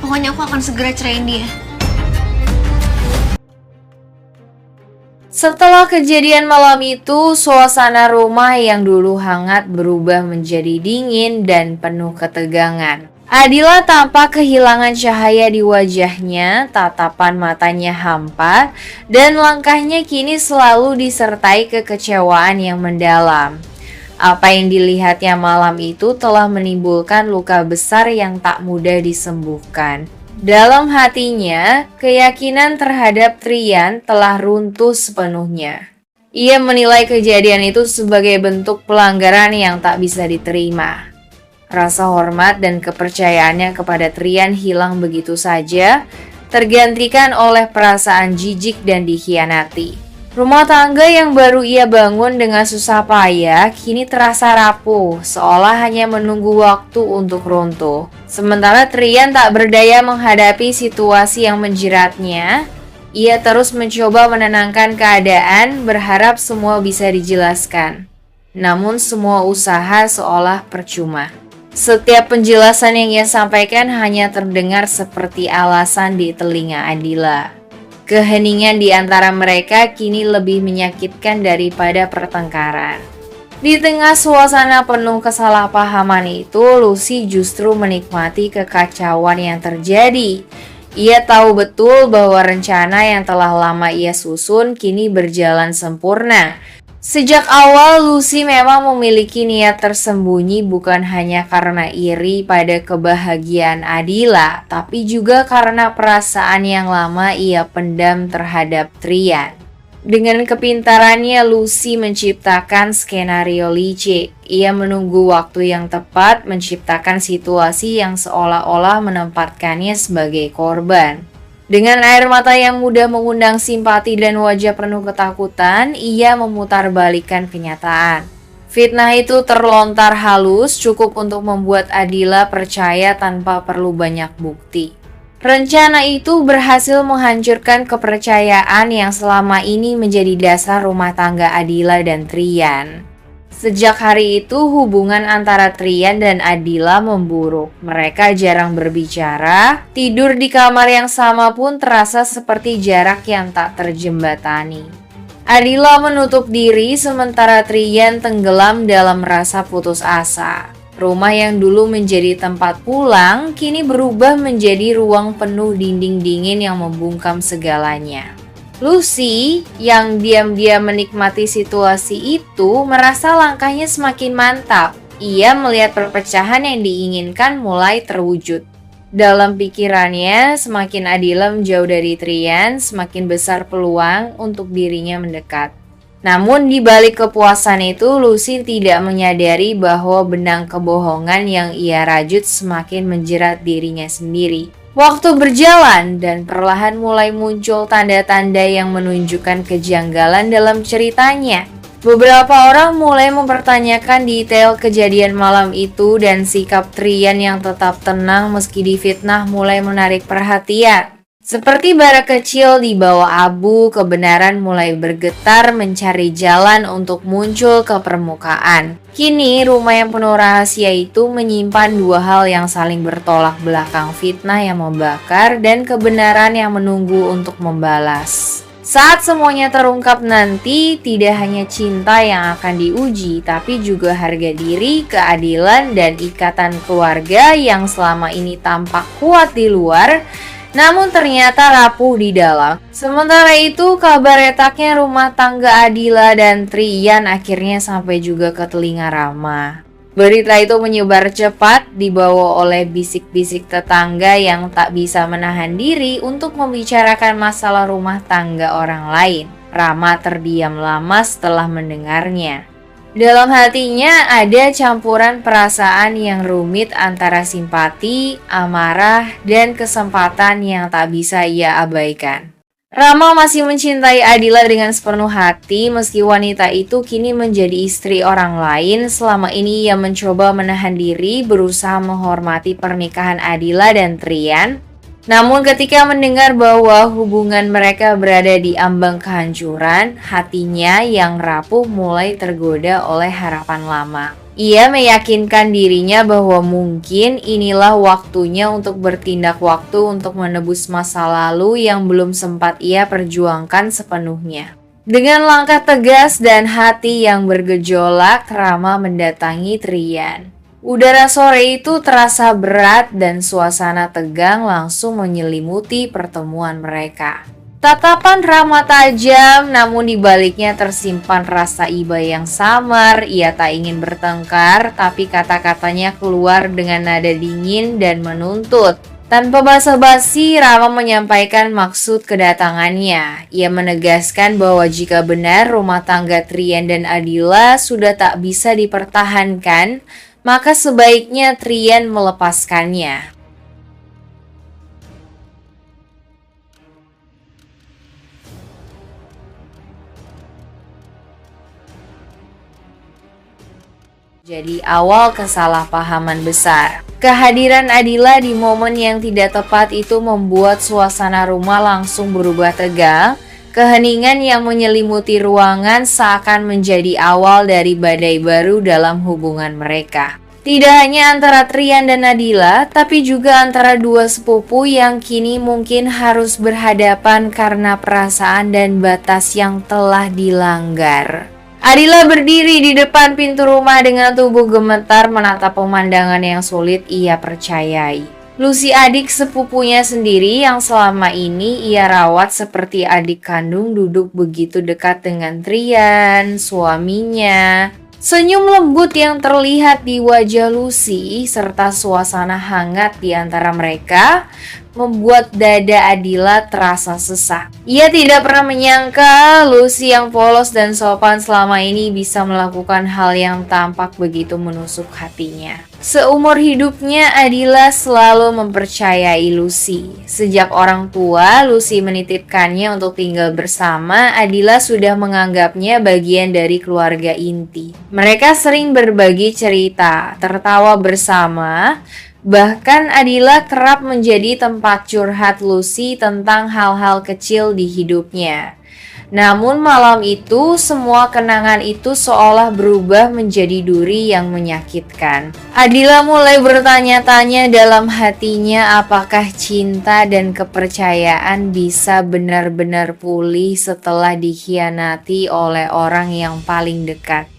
Pokoknya aku akan segera ceraiin dia. Setelah kejadian malam itu, suasana rumah yang dulu hangat berubah menjadi dingin dan penuh ketegangan. Adila tampak kehilangan cahaya di wajahnya, tatapan matanya hampa, dan langkahnya kini selalu disertai kekecewaan yang mendalam. Apa yang dilihatnya malam itu telah menimbulkan luka besar yang tak mudah disembuhkan. Dalam hatinya, keyakinan terhadap Trian telah runtuh sepenuhnya. Ia menilai kejadian itu sebagai bentuk pelanggaran yang tak bisa diterima. Rasa hormat dan kepercayaannya kepada Trian hilang begitu saja, tergantikan oleh perasaan jijik dan dikhianati. Rumah tangga yang baru ia bangun dengan susah payah kini terasa rapuh, seolah hanya menunggu waktu untuk runtuh. Sementara Trian tak berdaya menghadapi situasi yang menjeratnya, ia terus mencoba menenangkan keadaan, berharap semua bisa dijelaskan. Namun semua usaha seolah percuma. Setiap penjelasan yang ia sampaikan hanya terdengar seperti alasan di telinga Adila. Keheningan di antara mereka kini lebih menyakitkan daripada pertengkaran. Di tengah suasana penuh kesalahpahaman itu, Lucy justru menikmati kekacauan yang terjadi. Ia tahu betul bahwa rencana yang telah lama ia susun kini berjalan sempurna. Sejak awal, Lucy memang memiliki niat tersembunyi bukan hanya karena iri pada kebahagiaan Adila, tapi juga karena perasaan yang lama ia pendam terhadap Trian. Dengan kepintarannya, Lucy menciptakan skenario licik. Ia menunggu waktu yang tepat, menciptakan situasi yang seolah-olah menempatkannya sebagai korban. Dengan air mata yang mudah mengundang simpati dan wajah penuh ketakutan, ia memutarbalikkan kenyataan. Fitnah itu terlontar halus, cukup untuk membuat Adila percaya tanpa perlu banyak bukti. Rencana itu berhasil menghancurkan kepercayaan yang selama ini menjadi dasar rumah tangga Adila dan Trian. Sejak hari itu, hubungan antara Trian dan Adila memburuk. Mereka jarang berbicara, tidur di kamar yang sama pun terasa seperti jarak yang tak terjembatani. Adila menutup diri sementara Trian tenggelam dalam rasa putus asa. Rumah yang dulu menjadi tempat pulang, kini berubah menjadi ruang penuh dinding dingin yang membungkam segalanya. Lucy, yang diam-diam menikmati situasi itu, merasa langkahnya semakin mantap. Ia melihat perpecahan yang diinginkan mulai terwujud. Dalam pikirannya, semakin Adila menjauh dari Trian, semakin besar peluang untuk dirinya mendekat. Namun di balik kepuasan itu, Lucy tidak menyadari bahwa benang kebohongan yang ia rajut semakin menjerat dirinya sendiri. Waktu berjalan dan perlahan mulai muncul tanda-tanda yang menunjukkan kejanggalan dalam ceritanya. Beberapa orang mulai mempertanyakan detail kejadian malam itu dan sikap Trian yang tetap tenang meski difitnah mulai menarik perhatian. Seperti bara kecil di bawah abu, kebenaran mulai bergetar mencari jalan untuk muncul ke permukaan. Kini rumah yang penuh rahasia itu menyimpan dua hal yang saling bertolak belakang, fitnah yang membakar dan kebenaran yang menunggu untuk membalas. Saat semuanya terungkap nanti, tidak hanya cinta yang akan diuji, tapi juga harga diri, keadilan, dan ikatan keluarga yang selama ini tampak kuat di luar, namun ternyata rapuh di dalam. Sementara itu, kabar retaknya rumah tangga Adila dan Trian akhirnya sampai juga ke telinga Rama. Berita itu menyebar cepat, dibawa oleh bisik-bisik tetangga yang tak bisa menahan diri untuk membicarakan masalah rumah tangga orang lain. Rama terdiam lama setelah mendengarnya. Dalam hatinya ada campuran perasaan yang rumit antara simpati, amarah, dan kesempatan yang tak bisa ia abaikan. Rama masih mencintai Adila dengan sepenuh hati meski wanita itu kini menjadi istri orang lain. Selama ini ia mencoba menahan diri, berusaha menghormati pernikahan Adila dan Trian. Namun ketika mendengar bahwa hubungan mereka berada di ambang kehancuran, hatinya yang rapuh mulai tergoda oleh harapan lama. Ia meyakinkan dirinya bahwa mungkin inilah waktunya untuk bertindak waktu untuk menebus masa lalu yang belum sempat ia perjuangkan sepenuhnya. Dengan langkah tegas dan hati yang bergejolak, Rama mendatangi Trian. Udara sore itu terasa berat dan suasana tegang langsung menyelimuti pertemuan mereka. Tatapan Rama tajam, namun di baliknya tersimpan rasa iba yang samar. Ia tak ingin bertengkar, tapi kata-katanya keluar dengan nada dingin dan menuntut. Tanpa basa-basi, Rama menyampaikan maksud kedatangannya. Ia menegaskan bahwa jika benar rumah tangga Trian dan Adila sudah tak bisa dipertahankan, maka sebaiknya Trian melepaskannya. Jadi awal kesalahpahaman besar. Kehadiran Adila di momen yang tidak tepat itu membuat suasana rumah langsung berubah tegang. Keheningan yang menyelimuti ruangan seakan menjadi awal dari badai baru dalam hubungan mereka. Tidak hanya antara Trian dan Adila, tapi juga antara dua sepupu yang kini mungkin harus berhadapan karena perasaan dan batas yang telah dilanggar. Adila berdiri di depan pintu rumah dengan tubuh gemetar menatap pemandangan yang sulit ia percayai. Lucy, adik sepupunya sendiri yang selama ini ia rawat seperti adik kandung, duduk begitu dekat dengan Trian, suaminya. Senyum lembut yang terlihat di wajah Lucy serta suasana hangat di antara mereka membuat dada Adila terasa sesak. Ia tidak pernah menyangka Lucy yang polos dan sopan selama ini bisa melakukan hal yang tampak begitu menusuk hatinya. Seumur hidupnya Adila selalu mempercayai Lucy. Sejak orang tua Lucy menitipkannya untuk tinggal bersama, Adila sudah menganggapnya bagian dari keluarga inti. Mereka sering berbagi cerita, tertawa bersama. Bahkan Adila kerap menjadi tempat curhat Lucy tentang hal-hal kecil di hidupnya. Namun malam itu, semua kenangan itu seolah berubah menjadi duri yang menyakitkan. Adila mulai bertanya-tanya dalam hatinya apakah cinta dan kepercayaan bisa benar-benar pulih setelah dikhianati oleh orang yang paling dekat.